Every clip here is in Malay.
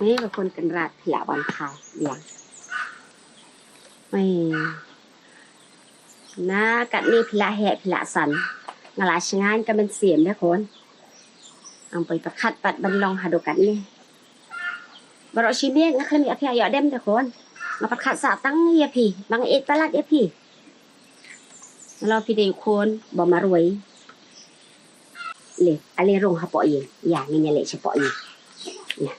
นี่เป็นคนกันราดผิละวันขายอย่างไม่น่ากัดนี่ผิละแห่ผิละสันงาลาชงานก็เป็นเสียมนะคนเอาไปประคัดปัดบันลองหาดูกันนี่บรอชิเมียนักเรียนอภิญญาเด็มแต่คนมาประคัดสาตั้งเยพี่บางเอ็ดตลาดเยพี่เราพี่เดียวคนบ่มารวยเลยอะไรโรงหะปอเองอย่างนี้เนี่ยเลยเฉพาะเองเนี่ย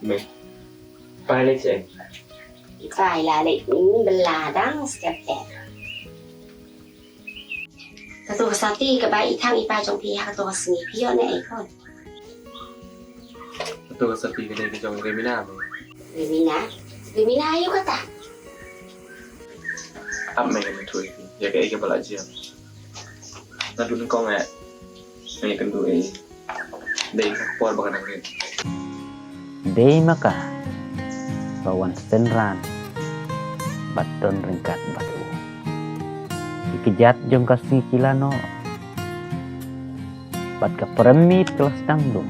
Mình Phải lấy chuyện Phải là lệ những là đang đẹp đẹp Cái tổ sao ti cái bài thang y bài trong phía cái tổ sinh phía này thôi Tôi sẽ đi cái này cái trong Remina mà Remina yêu cái ta Áp mình là mình thổi Giờ cái bảo lại chưa Nó đúng con ạ Mình cần đuổi Đây các con bằng năng lượng Day maka Bawan senran Baton ringkat batu Dikejat jong kasih kilano Bat ka peremit kelas dangdung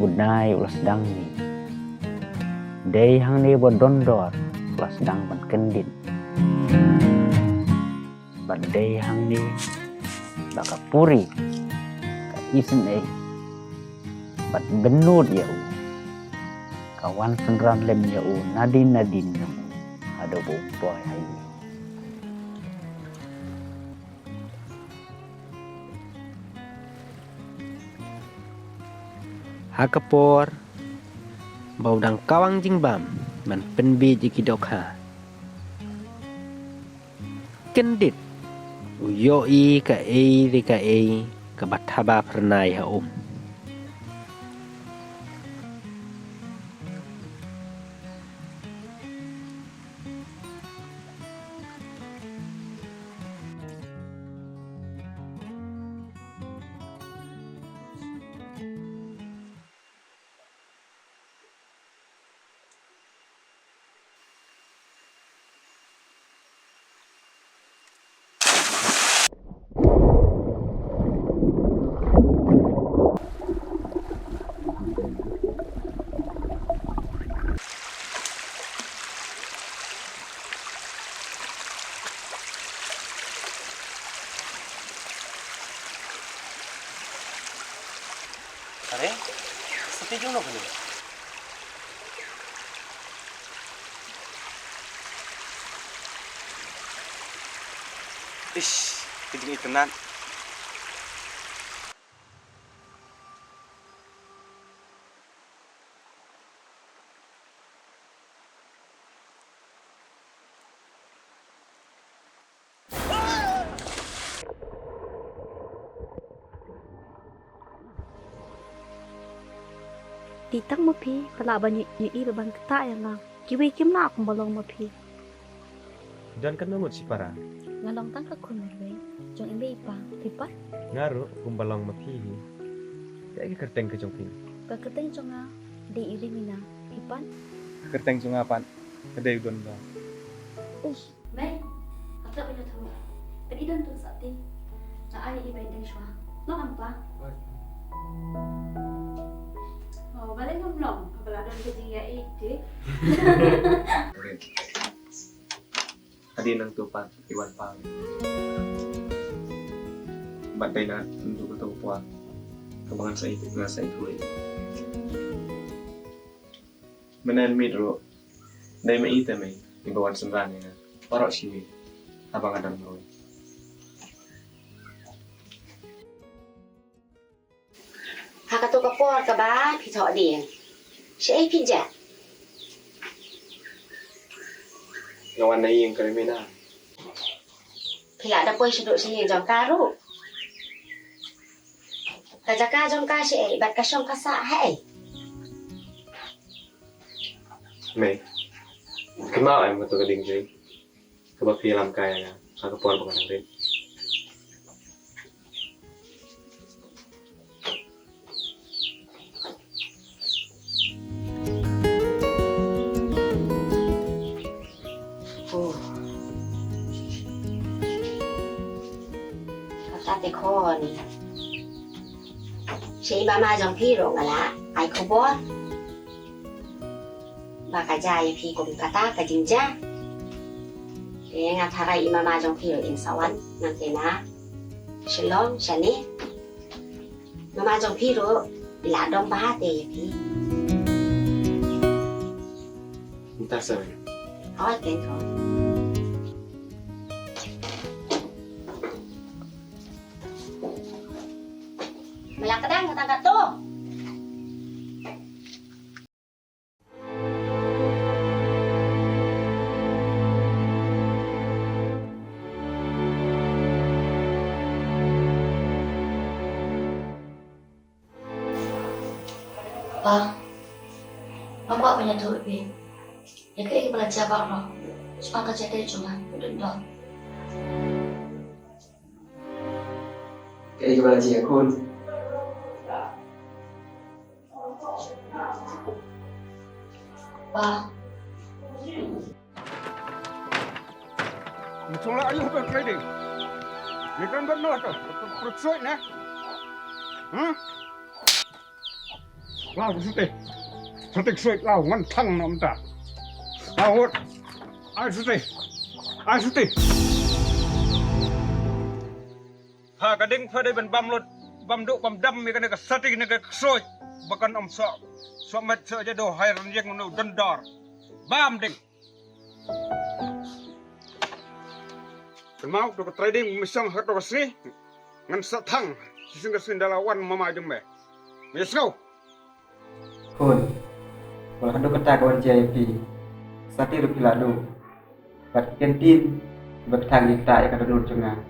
Budai ulas dangni Day hang ni bodondor kelas dang ban kendin Bat day hang ni Baka puri Ka isen Bat benut ya Ka kawan senran lem ya u nadin namu ada boy hai Hakapor bau dang kawang jing bam man penbi jiki dok ha kendit uyo I ka e ka bathaba pernai ha अरे सती क्यों ना बने इश कितनी tenang Titang mapi, kalaban niyo ibabang kita yang lang. Kiwikim na akong balong mapi. Dan kan nomor si para Ngalong tang kakun merwe, jong imbe ipa, tipa, ngaru kumbalong mapihi. Kaya kerteng ke jongpin. kakateng jong nga, di iri mina, ipan. Kerteng sungapan. Kedai udon ba. May, atla ba na to? Pag-idon to sa atin. Na ay ibay din siya. No, ang pa? Oh, balik mo long. Kabaladan ka diya iti. Adi ng tupan, iwan pang. Bantay na, untuk ketemu puan. Kebangan sa ikut nga sa ikut. Menan midro, dahil maita may ibawan sumrani na. Parok siwi, habang adang nawe. Hakato ka por ka ba? Pito di. Siya ay pinja. Ngawan na iyong kalimina. Pila da po siya doon siya jong karo. Kajaka jong ka siya ay, ba't ka siyang kasa hay? May, kemau ay mo ito kading dyan. Kabag hilam kaya nga, kakapuan pa ka ng rin. Katate ko ni. Siya mama jong piro nga la, ay ko bo. Baka jaya pi kong kata ka jinja. Kaya nga taray mama jong piro in sawan ng tina. Shalom, siya ni. Mama jong piro, iladong bahate ya pi. Entah sa rin. Awat din ko. Malakadang katangkat to. Pa, apa punya tu ibi? Ya kayak kepala jabak no. Sepakat jadi cuma duduk. Kaya kaya siya kun. Pa, Mula ayuh ke trading. Ni kan benar tu. Persuai na. Lau sute. Sute suai lau ngan thang nam ta. Lau. Ai sute. Ai sute. Ha kading phơi đây bên băm luôn. Băm độ băm đâm mi cái này cái sati này cái suai. bakan om so met so jado hairan yang no dendar bam ding mau do trading misang hat do sri ngan satang sing sindalawan mama jembe let's go คุณkalau hendak kata kawan JIP sati rupi lalu bat kentin bat thang kita akan duduk cengang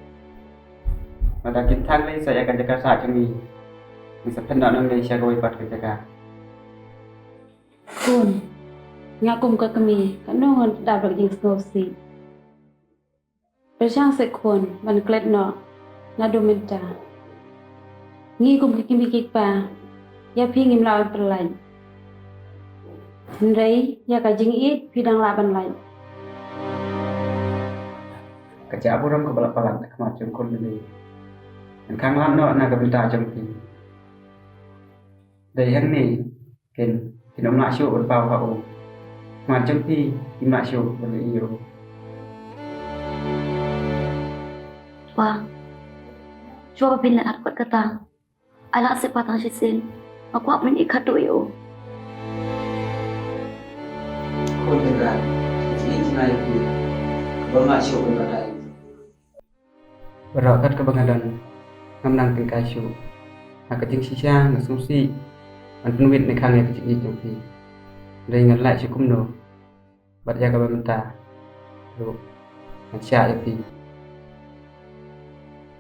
pada kita lain saya akan jaga saat ini bisa pendak Indonesia kau bat jaga คุณงากุมก็กมีกันนอนดาบดอกยิงสโนว์ซีประช่างสักคนมันเกล็ดเนาะนาดูเมนตางี้กุมกิมกิกปาอย่าพี่งิมลาวเป็นไรไรอย่ากะจิงอีพี่ดังลาเป็นไร kerja apa orang kebalap-balap macam kon ini dan kang lan no nak kebita jampi dari yang ni ken kinom nak show berpau kau macam pi nak show beli iyo ว่าชัวร์เป็นอัดกดกระตังไอละสิปาตังชิซินมากว่ามันอีกขัดตัวอยู่ คนเป็นไรที่นายคือบ่nak show berpatah berokat kebangadan ngamnang tingkai show nak kecing sisa nak susi an penuitในครั้งนี้จะอีกจังพี่ได้เงินหลายชุกุมโนบัดยากะบันตาลูกอันชาอีพี่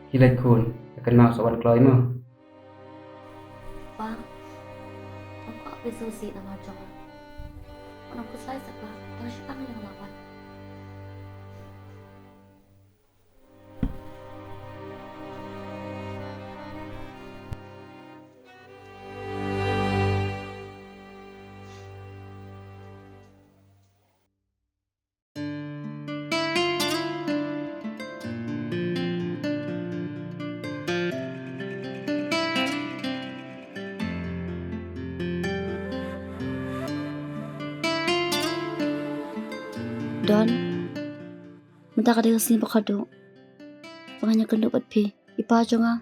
ที่เลยคุณakan mau sowan kloy mo ว่าผมก็ไปซูซีตลอดจอวันนั้นก็ใส่สักว่าตั้งชื่อตั้งยังหลับวัน Don, minta ka dia sini pakado. Panganya kendo pat pi. Ipa jo nga.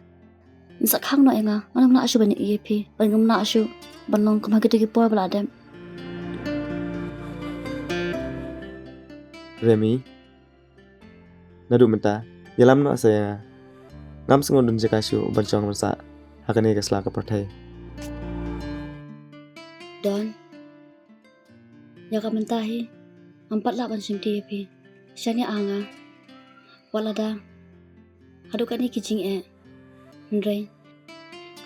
Nsa khang no nga. Manam na asu bani ie pi. Ban ngam na asu. Ban long kam hagite ki por bala dem. Remy nadu menta yalam no saya ngam sengon dun jakashu bancong masa hakane kasla ka prathai Don, ya ka mentahi. Empat lapan simti pi. Syanya anga. Walada. Hadukan ni kijing Ndray.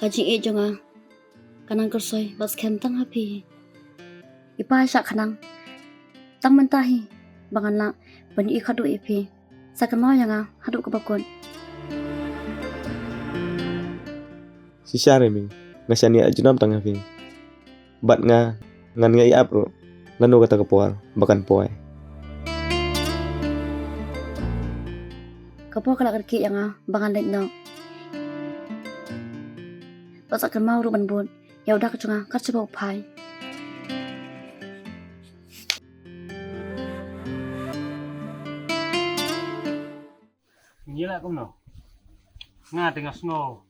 Kajing jonga. Kanang kersoy bas kentang hapi. Ipa syak kanang. Tang mentahi. Bangan la bani ikadu ipi. Sakama yanga haduk kebakon. sisha Remy ngasani ajunam tang hafi bat nga ngan ngai apro nanu kata kepuar bakan poe Kapor kalak kerki yanga bangan lek no. Basak mau ruban bun. Ya udah kecunga kat sebau pai. Như là cũng nào nga tengah snow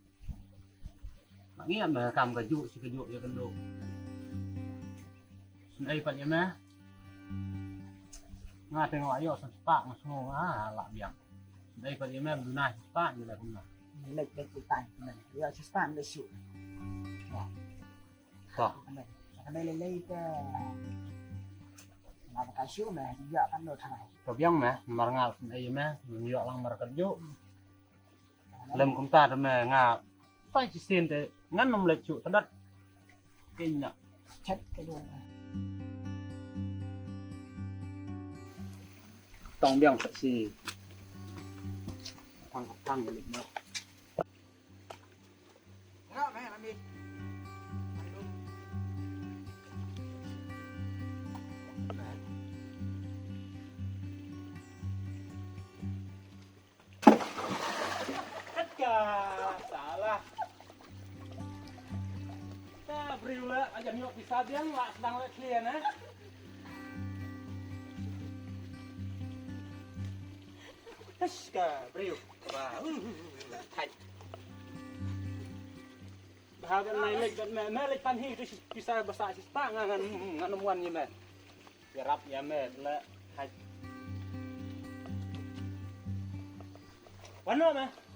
ngi am kam ka ju si ka ju ya kan do sun ai pat ya ma nga tengah ayo san spa ng snow la biang sun ai pat ya ma du na spa ni la cũng nào lệch cái tay này giờ sẽ spam để sụn to đây là lấy cái làm cái xíu này giờ ăn đồ thằng này to biang ma mar nga sun ai ma ni yo lang mar kan ju lem kum ta ma nga phải chỉ xin để ngăn nông lệch trụ đất kinh nhở chết cái đồ này tông biang phải xì thằng cái lịch nữa đó mẹ làm gì tất cả salah ta beriu lah aja nyok bisa dia nggak sedang lihat klien Tất cả beriu ba thay hal dan lek dan me lek pan hi tu bisa bahasa cita ngan nemuan ye me rap ya me le hai wano me